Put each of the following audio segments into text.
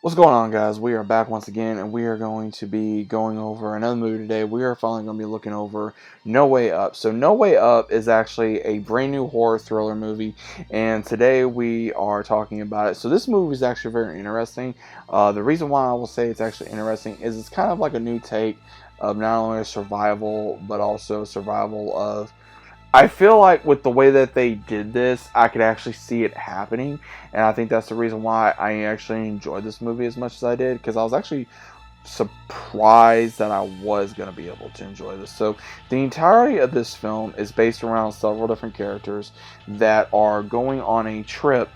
What's going on, guys? We are back once again, and we are going to be going over another movie today. We are finally going to be looking over No Way Up. So, No Way Up is actually a brand new horror thriller movie, and today we are talking about it. So, this movie is actually very interesting. The reason why I will say it's actually interesting is it's kind of like a new take of not only survival, but also survival of I feel like with the way that they did this, I could actually see it happening, and I think that's the reason why I actually enjoyed this movie as much as I did, because I was actually surprised that I was going to be able to enjoy this. So, the entirety of this film is based around several different characters that are going on a trip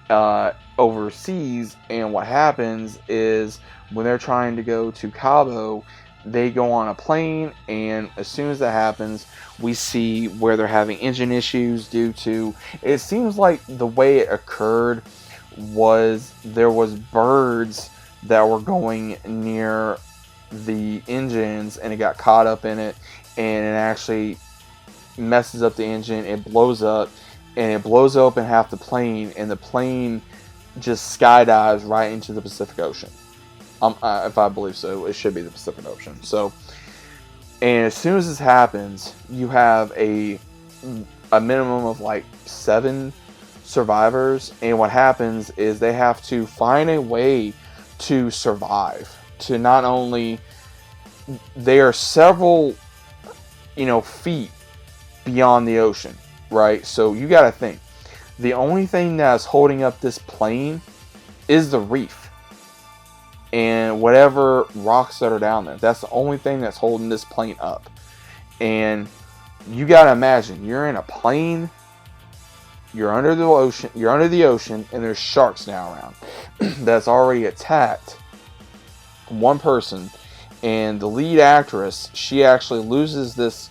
overseas, and what happens is when they're trying to go to Cabo, they go on a plane, and as soon as that happens, we see where they're having engine issues due to, it seems like the way it occurred was there was birds that were going near the engines, and it got caught up in it, and it actually messes up the engine. It blows up, and it blows open half the plane, and the plane just skydives right into the Pacific Ocean. If I believe so, it should be the Pacific Ocean. So, and as soon as this happens, you have a minimum of like 7 survivors, and what happens is they have to find a way to survive. To not only they are several, feet beyond the ocean, right? So you got to think the only thing that's holding up this plane is the reef and whatever rocks that are down there. That's the only thing that's holding this plane up. And you gotta imagine you're in a plane, you're under the ocean, and there's sharks now around that's already attacked one person. And the lead actress, she actually loses this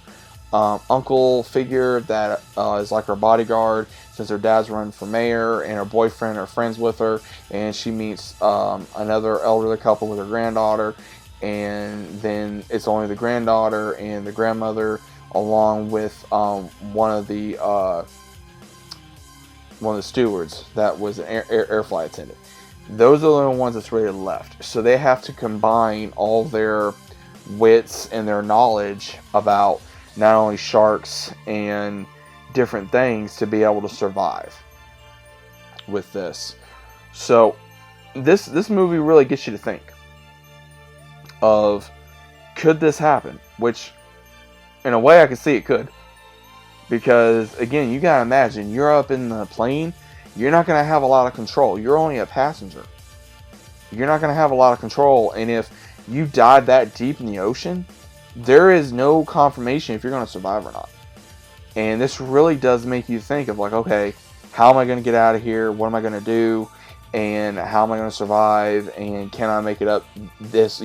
uncle figure that is like her bodyguard, since her dad's running for mayor, and her boyfriend are friends with her, and she meets another elderly couple with her granddaughter, and then it's only the granddaughter and the grandmother, along with one of the stewards that was an air flight attendant. Those are the only ones that's really left. So they have to combine all their wits and their knowledge about not only sharks and different things to be able to survive with this. So this movie really gets you to think of, could this happen? Which in a way I can see it could. Because again, you gotta imagine you're up in the plane, you're not gonna have a lot of control. You're only a passenger. You're not gonna have a lot of control, and if you dive that deep in the ocean, there is no confirmation if you're going to survive or not. And this really does make you think of like, okay, how am I going to get out of here? What am I going to do? And how am I going to survive? And can I make it up this,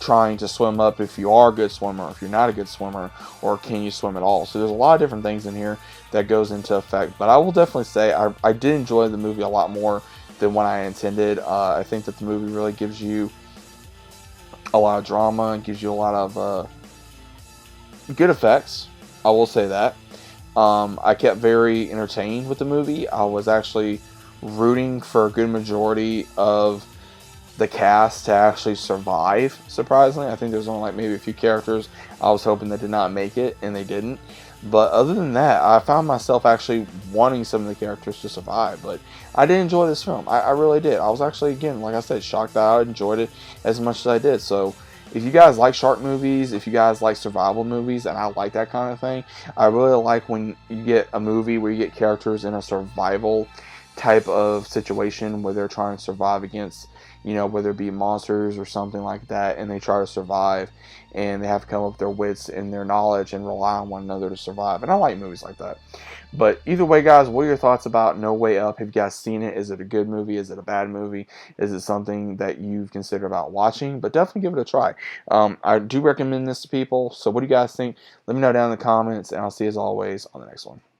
trying to swim up if you are a good swimmer, if you're not a good swimmer, or can you swim at all? So there's a lot of different things in here that goes into effect. But I will definitely say I did enjoy the movie a lot more than what I intended. I think that the movie really gives you a lot of drama and gives you a lot of good effects. I will say that. I kept very entertained with the movie. I was actually rooting for a good majority of the cast to actually survive, surprisingly. I think there's only like maybe a few characters I was hoping that did not make it, and they didn't. But other than that, I found myself actually wanting some of the characters to survive. But I did enjoy this film. I really did. I was actually, again, like I said, shocked that I enjoyed it as much as I did. So if you guys like shark movies, if you guys like survival movies, and I like that kind of thing, I really like when you get a movie where you get characters in a survival type of situation where they're trying to survive against, whether it be monsters or something like that, and they try to survive, and they have to come up with their wits and their knowledge and rely on one another to survive. And I like movies like that. But either way, guys, what are your thoughts about No Way Up? Have you guys seen it? Is it a good movie? Is it a bad movie? Is it something that you've considered about watching? But definitely give it a try. I do recommend this to people. So what do you guys think? Let me know down in the comments, and I'll see you as always on the next one.